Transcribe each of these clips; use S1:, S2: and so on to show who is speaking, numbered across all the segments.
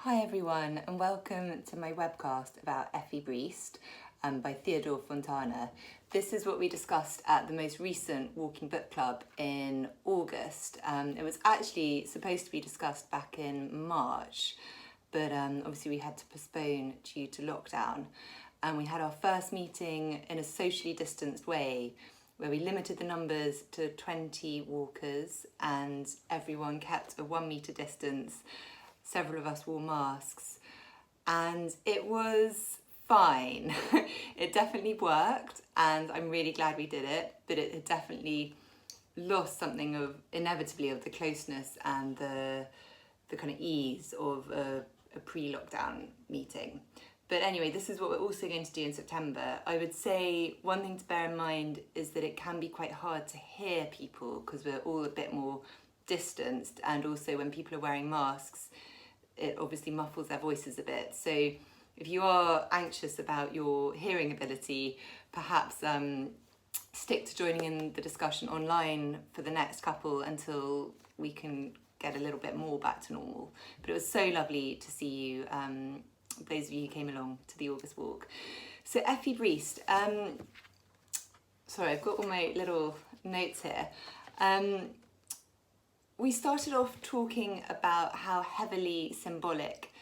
S1: Hi everyone, and welcome to my webcast about Effi Briest by Theodor Fontane. This is what we discussed at the most recent Walking Book Club in August. It was actually supposed to be discussed back in March, but obviously we had to postpone due to lockdown. And we had our first meeting in a socially distanced way, where we limited the numbers to 20 walkers and everyone kept a 1 metre distance. Several of us wore masks and it was fine. It definitely worked and I'm really glad we did it, but it definitely lost something of inevitably of the closeness and the kind of ease of a pre-lockdown meeting. But anyway, this is what we're also going to do in September. I would say one thing to bear in mind is that it can be quite hard to hear people because we're all a bit more distanced, and also when people are wearing masks it obviously muffles their voices a bit. So if you are anxious about your hearing ability, perhaps stick to joining in the discussion online for the next couple until we can get a little bit more back to normal. But it was so lovely to see you, those of you who came along to the August walk. So Effi Briest, sorry, I've got all my little notes here. We started off talking about how heavily symbolic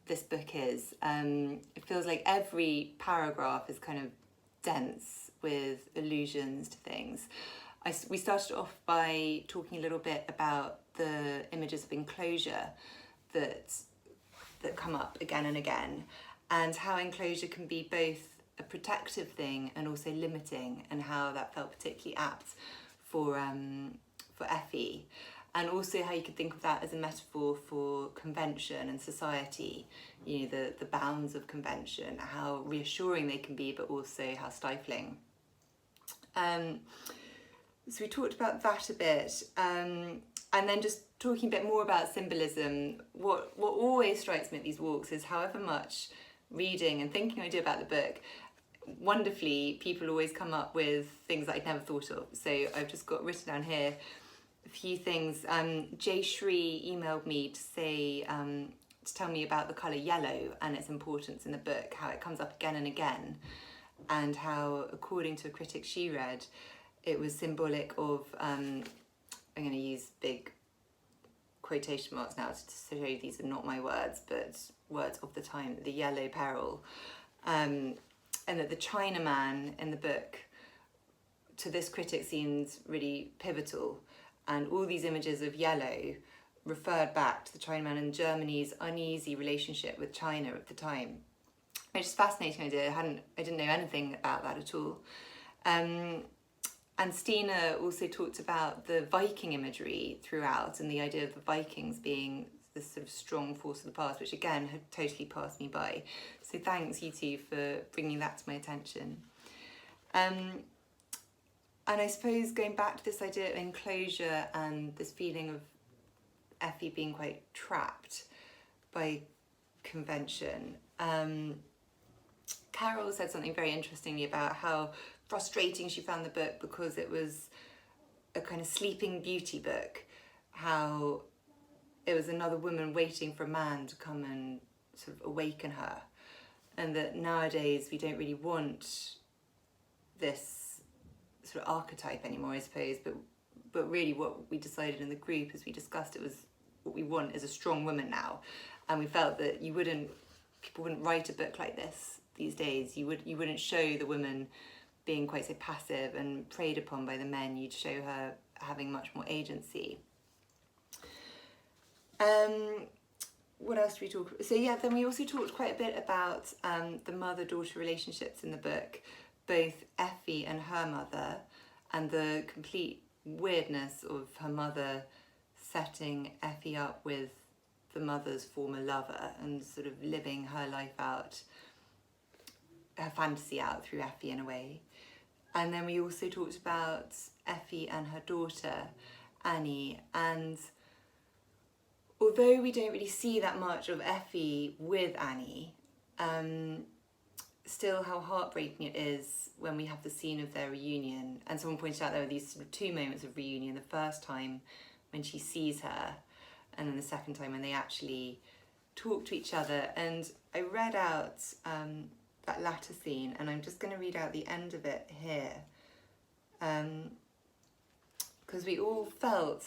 S1: this book is. It feels like every paragraph is kind of dense with allusions to things. We started off by talking a little bit about the images of enclosure that come up again and again, and how enclosure can be both a protective thing and also limiting, and how that felt particularly apt for Effi. And also how you could think of that as a metaphor for convention and society, you know, the bounds of convention, how reassuring they can be, but also how stifling. So we talked about that a bit, and then just talking a bit more about symbolism. What always strikes me at these walks is however much reading and thinking I do about the book, wonderfully people always come up with things that I'd never thought of. So I've just got written down here a few things. Jay Shree emailed me to say, to tell me about the colour yellow and its importance in the book, how it comes up again and again, and how, according to a critic she read, it was symbolic of, I'm going to use big quotation marks now to show you these are not my words, but words of the time, the yellow peril, and that the Chinaman in the book, to this critic, seems really pivotal. And all these images of yellow referred back to the Chinaman and Germany's uneasy relationship with China at the time, which is a fascinating idea. I didn't know anything about that at all. And Stina also talked about the Viking imagery throughout, and the idea of the Vikings being this sort of strong force of the past, which again had totally passed me by. So thanks you two for bringing that to my attention. And I suppose going back to this idea of enclosure and this feeling of Effi being quite trapped by convention. Carol said something very interestingly about how frustrating she found the book because it was a kind of sleeping beauty book, how it was another woman waiting for a man to come and sort of awaken her, and that nowadays we don't really want this sort of archetype anymore, I suppose, but really what we decided in the group as we discussed it was what we want is a strong woman now, and we felt that people wouldn't write a book like this these days. You wouldn't show the woman being quite so passive and preyed upon by the men. You'd show her having much more agency. What else did we talk about? So yeah, then we also talked quite a bit about the mother-daughter relationships in the book, both Effi and her mother, and the complete weirdness of her mother setting Effi up with the mother's former lover and sort of living her life out, her fantasy out through Effi in a way. And then we also talked about Effi and her daughter, Annie, and although we don't really see that much of Effi with Annie, still how heartbreaking it is when we have the scene of their reunion. And someone pointed out there were these sort of two moments of reunion: the first time when she sees her, and then the second time when they actually talk to each other. And I read out that latter scene, and I'm just going to read out the end of it here. Because we all felt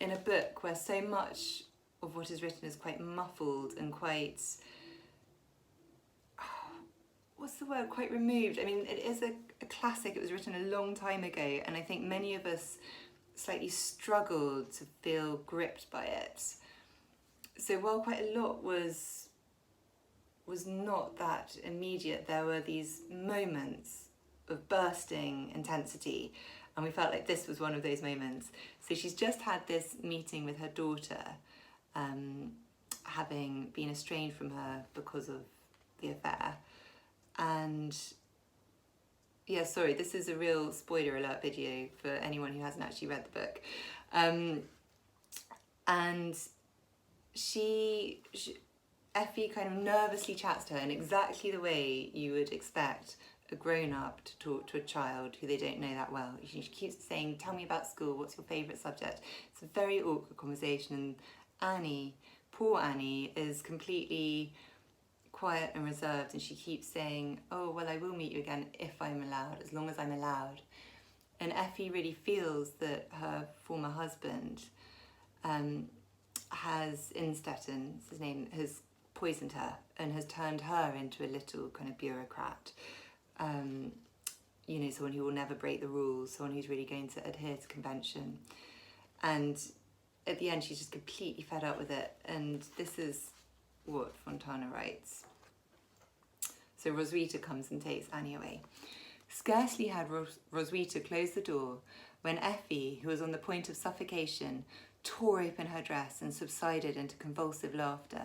S1: in a book where so much of what is written is quite muffled and quite, what's the word, quite removed. I mean, it is a classic. It was written a long time ago, and I think many of us slightly struggled to feel gripped by it. So while quite a lot was not that immediate, there were these moments of bursting intensity, and we felt like this was one of those moments. So she's just had this meeting with her daughter, having been estranged from her because of the affair. And yeah, sorry, this is a real spoiler alert video for anyone who hasn't actually read the book. And Effie kind of nervously chats to her in exactly the way you would expect a grown-up to talk to a child who they don't know that well. She keeps saying, tell me about school, what's your favourite subject? It's a very awkward conversation, and Annie, poor Annie, is completely quiet and reserved, and she keeps saying, oh, well, I will meet you again if I'm allowed, as long as I'm allowed. And Effie really feels that her former husband has, Innstetten, his name, has poisoned her and has turned her into a little kind of bureaucrat. You know, someone who will never break the rules, someone who's really going to adhere to convention. And at the end, she's just completely fed up with it. And this is what Fontane writes. So Roswitha comes and takes Annie away. Scarcely had Roswitha closed the door when Effie, who was on the point of suffocation, tore open her dress and subsided into convulsive laughter.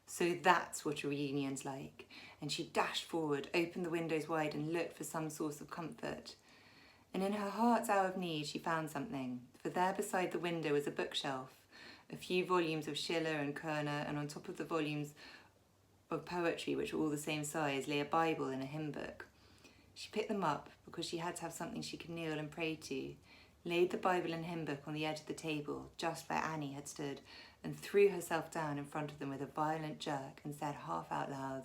S1: So that's what a reunion's like. And she dashed forward, opened the windows wide and looked for some source of comfort. And in her heart's hour of need, she found something, for there beside the window was a bookshelf, a few volumes of Schiller and Kerner, and on top of the volumes of poetry, which were all the same size, lay a Bible and a hymn book. She picked them up because she had to have something she could kneel and pray to, laid the Bible and hymn book on the edge of the table, just where Annie had stood, and threw herself down in front of them with a violent jerk and said half out loud,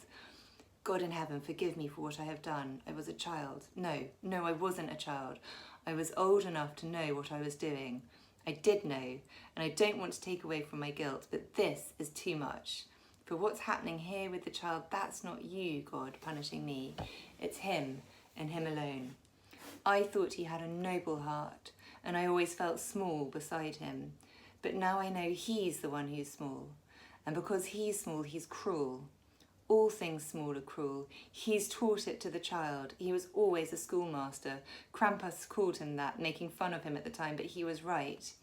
S1: God in heaven, forgive me for what I have done. I was a child. No, I wasn't a child. I was old enough to know what I was doing. I did know, and I don't want to take away from my guilt, but this is too much. For what's happening here with the child, that's not you, God, punishing me. It's him, and him alone. I thought he had a noble heart, and I always felt small beside him. But now I know he's the one who's small. And because he's small, he's cruel. All things small are cruel. He's taught it to the child. He was always a schoolmaster. Krampus called him that, making fun of him at the time, but he was right.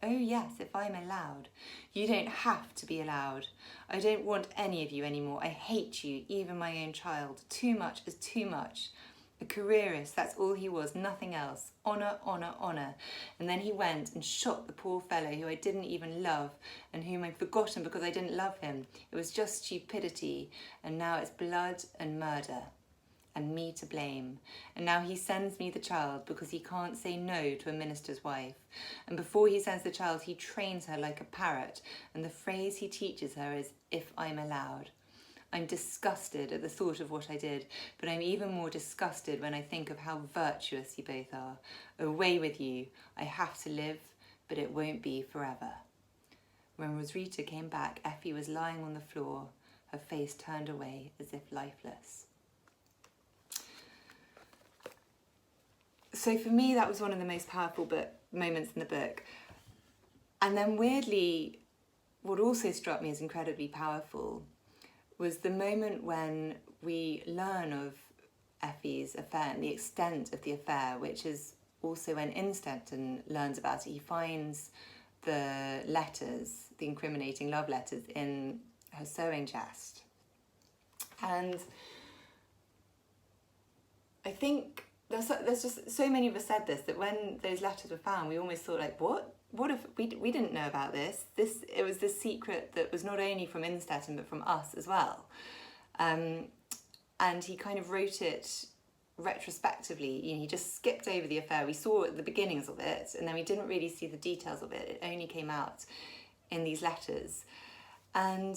S1: Oh yes, if I'm allowed. You don't have to be allowed. I don't want any of you anymore. I hate you, even my own child. Too much is too much. A careerist, that's all he was, nothing else. Honour, honour, honour. And then he went and shot the poor fellow who I didn't even love and whom I'd forgotten because I didn't love him. It was just stupidity, and now it's blood and murder. And me to blame. And now he sends me the child because he can't say no to a minister's wife. And before he sends the child, he trains her like a parrot. And the phrase he teaches her is, if I'm allowed. I'm disgusted at the thought of what I did, but I'm even more disgusted when I think of how virtuous you both are. Away with you. I have to live, but it won't be forever. When Roswitha came back, Effie was lying on the floor, her face turned away as if lifeless. So for me, that was one of the most powerful moments in the book. And then weirdly, what also struck me as incredibly powerful was the moment when we learn of Effie's affair and the extent of the affair, which is also when Innstetten learns about it. He finds the letters, the incriminating love letters, in her sewing chest. And I think there's just so many of us said this, that when those letters were found, we almost thought like, what if we didn't know about this? It was this secret that was not only from Innstetten but from us as well. And he kind of wrote it retrospectively. You know, he just skipped over the affair. We saw the beginnings of it, and then we didn't really see the details of it. It only came out in these letters. And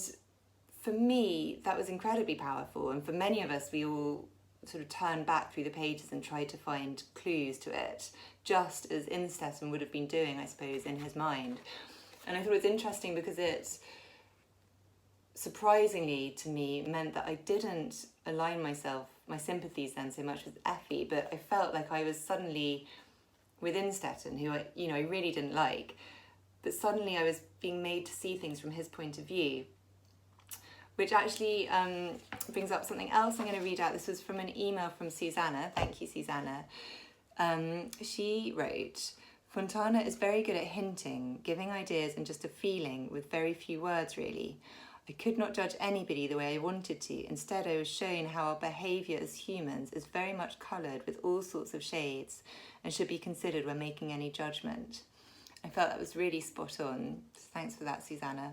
S1: for me, that was incredibly powerful. And for many of us, we all sort of turned back through the pages and tried to find clues to it, just as Innstetten would have been doing, I suppose, in his mind. And I thought it was interesting because it, surprisingly to me, meant that I didn't align my sympathies then so much with Effi, but I felt like I was suddenly with Innstetten, who I really didn't like, but suddenly I was being made to see things from his point of view, which actually brings up something else I'm going to read out. This was from an email from Susanna. Thank you, Susanna. She wrote, Fontane is very good at hinting, giving ideas and just a feeling with very few words, really. I could not judge anybody the way I wanted to. Instead, I was shown how our behaviour as humans is very much coloured with all sorts of shades and should be considered when making any judgment. I felt that was really spot on. Thanks for that, Susanna.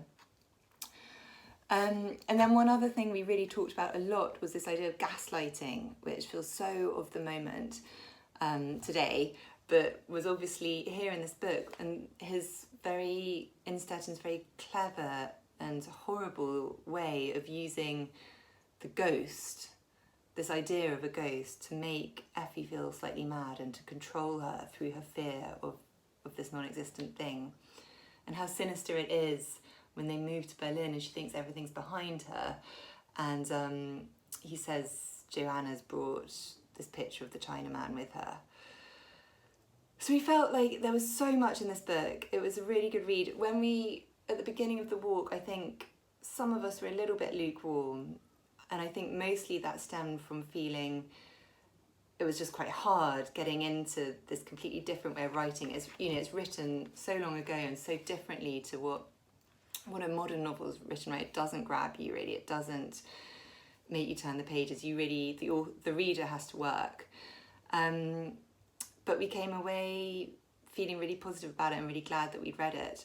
S1: And then one other thing we really talked about a lot was this idea of gaslighting, which feels so of the moment today, but was obviously here in this book. And Innstetten's very clever and horrible way of using the ghost, this idea of a ghost, to make Effi feel slightly mad and to control her through her fear of this non-existent thing. And how sinister it is when they move to Berlin and she thinks everything's behind her. And he says Joanna's brought this picture of the Chinaman with her. So we felt like there was so much in this book. It was a really good read. At the beginning of the walk, I think some of us were a little bit lukewarm. And I think mostly that stemmed from feeling it was just quite hard getting into this completely different way of writing. It's written so long ago and so differently to what a modern novel is written, right? It doesn't grab you, really. It doesn't make you turn the pages. The reader has to work. But we came away feeling really positive about it and really glad that we'd read it.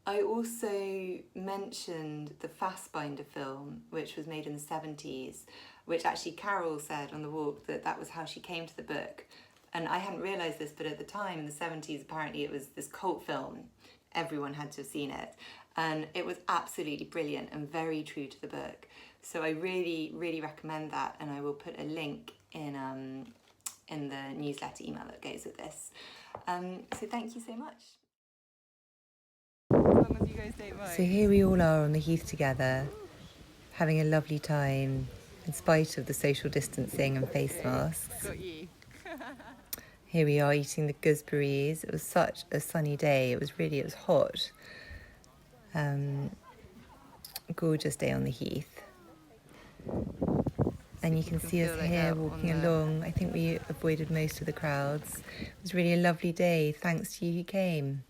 S1: I also mentioned the Fassbinder film, which was made in the 70s, which actually Carol said on the walk that was how she came to the book. And I hadn't realised this, but at the time in the 70s, apparently it was this cult film. Everyone had to have seen it. And it was absolutely brilliant and very true to the book. So I really, really recommend that. And I will put a link in the newsletter email that goes with this. So thank you so much. As long as you guys don't mind. So here we all are on the heath together, having a lovely time in spite of the social distancing and face masks. Got you. Here we are eating the gooseberries. It was such a sunny day. It was hot. Gorgeous day on the heath. And you can see us here walking along. I think we avoided most of the crowds. It was really a lovely day. Thanks to you who came.